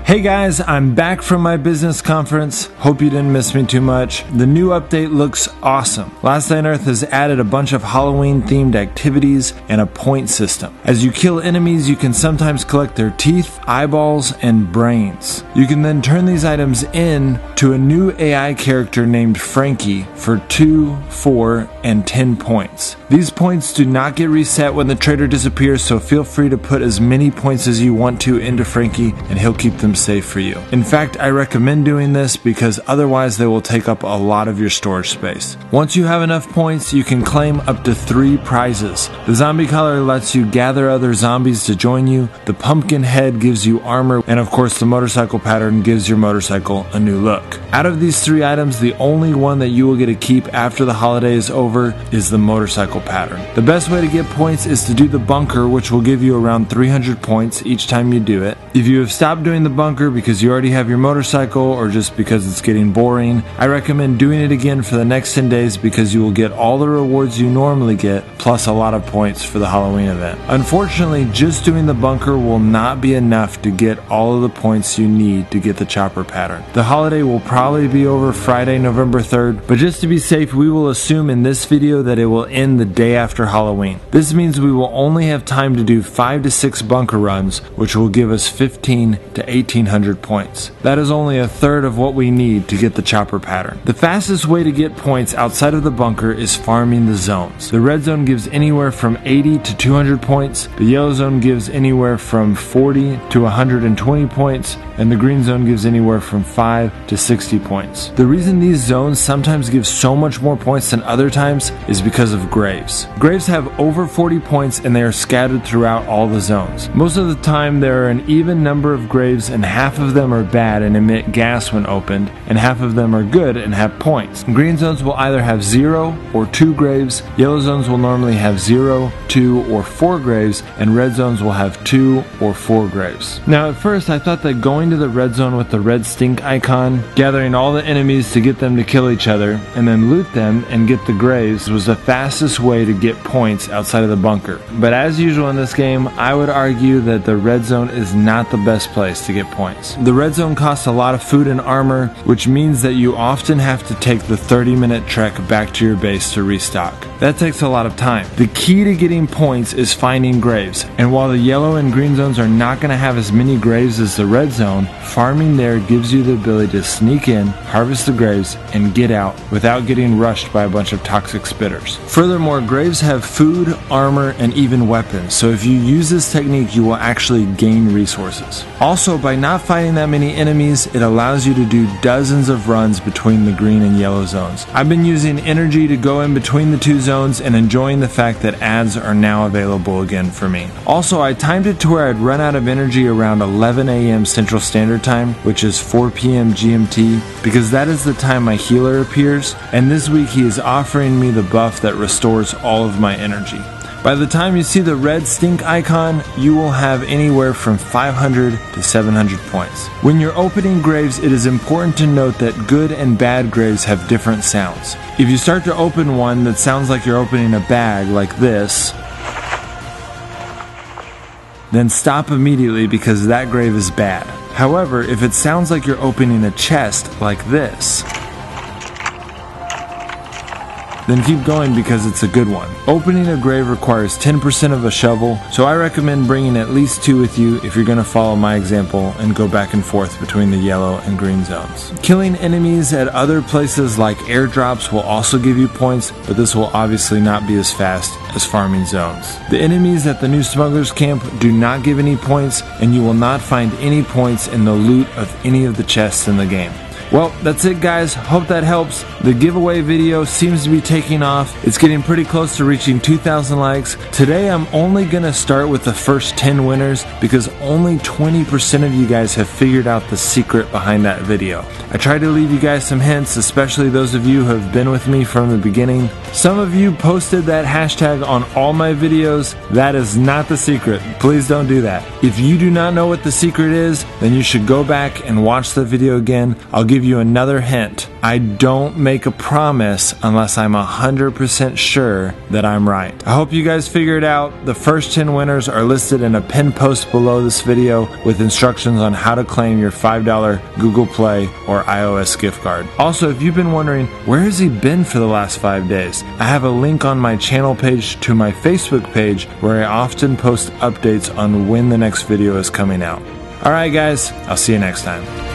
Hey guys, I'm back from my business conference. Hope you didn't miss me too much. The new update looks awesome. Last Day on Earth has added a bunch of Halloween themed activities and a point system. As you kill enemies, you can sometimes collect their teeth, eyeballs, and brains. You can then turn these items in to a new AI character named Frankie for 2, 4, and 10 points. These points do not get reset when the trader disappears, so feel free to put as many points as you want to into Frankie and he'll keep them safe for you. In fact, I recommend doing this because otherwise they will take up a lot of your storage space. Once you have enough points, you can claim up to 3 prizes. The zombie collar lets you gather other zombies to join you, the pumpkin head gives you armor, and of course the motorcycle pattern gives your motorcycle a new look. Out of these 3 items, the only one that you will get to keep after the holiday is over is the motorcycle pattern. The best way to get points is to do the bunker, which will give you around 300 points each time you do it. If you have stopped doing the bunker because you already have your motorcycle or just because it's getting boring, I recommend doing it again for the next 10 days because you will get all the rewards you normally get plus a lot of points for the Halloween event. Unfortunately, just doing the bunker will not be enough to get all of the points you need to get the chopper pattern. The holiday will probably be over Friday, November 3rd, but just to be safe, we will assume in this video that it will end the day after Halloween. This means we will only have time to do 5 to 6 bunker runs, which will give us 15 to 1800 points. That is only a third of what we need to get the chopper pattern. The fastest way to get points outside of the bunker is farming the zones. The red zone gives anywhere from 80 to 200 points, the yellow zone gives anywhere from 40 to 120 points, and the green zone gives anywhere from 5 to 60 points. The reason these zones sometimes give so much more points than other times is because of graves. Graves have over 40 points and they are scattered throughout all the zones. Most of the time there are an even number of graves and half of them are bad and emit gas when opened, and half of them are good and have points. Green zones will either have 0 or 2 graves, yellow zones will normally have 0, 2, or 4 graves, and red zones will have 2 or 4 graves. Now at first I thought that going to the red zone with the red stink icon, gathering all the enemies to get them to kill each other, and then loot them and get the graves was the fastest way to get points outside of the bunker. But as usual in this game, I would argue that the red zone is not the best place to get points. The red zone costs a lot of food and armor, which means that you often have to take the 30-minute trek back to your base to restock. That takes a lot of time. The key to getting points is finding graves, and while the yellow and green zones are not going to have as many graves as the red zone, farming there gives you the ability to sneak in, harvest the graves, and get out without getting rushed by a bunch of toxic spitters. Furthermore, graves have food, armor, and even weapons, so if you use this technique you will actually gain resources. Also, by not fighting that many enemies, it allows you to do dozens of runs between the green and yellow zones. I've been using energy to go in between the 2 zones and enjoying the fact that ads are now available again for me. Also, I timed it to where I'd run out of energy around 11 a.m. Central Standard Time, which is 4 p.m. GMT, because that is the time my healer appears, and this week he is offering me the buff that restores all of my energy. By the time you see the red stink icon, you will have anywhere from 500 to 700 points. When you're opening graves, it is important to note that good and bad graves have different sounds. If you start to open one that sounds like you're opening a bag like this, then stop immediately because that grave is bad. However, if it sounds like you're opening a chest like this, then keep going because it's a good one. Opening a grave requires 10% of a shovel, so I recommend bringing at least 2 with you if you're going to follow my example and go back and forth between the yellow and green zones. Killing enemies at other places like airdrops will also give you points, but this will obviously not be as fast as farming zones. The enemies at the new smugglers camp do not give any points, and you will not find any points in the loot of any of the chests in the game. Well, that's it guys, hope that helps. The giveaway video seems to be taking off. It's getting pretty close to reaching 2,000 likes. Today I'm only gonna start with the first 10 winners because only 20% of you guys have figured out the secret behind that video. I tried to leave you guys some hints, especially those of you who have been with me from the beginning. Some of you posted that hashtag on all my videos. That is not the secret. Please don't do that. If you do not know what the secret is, then you should go back and watch the video again. I'll give give you another hint. I don't make a promise unless I'm 100% sure that I'm right. I hope you guys figured out. The first 10 winners are listed in a pinned post below this video with instructions on how to claim your $5 Google Play or iOS gift card. Also, if you've been wondering, where has he been for the last 5 days? I have a link on my channel page to my Facebook page where I often post updates on when the next video is coming out. Alright guys, I'll see you next time.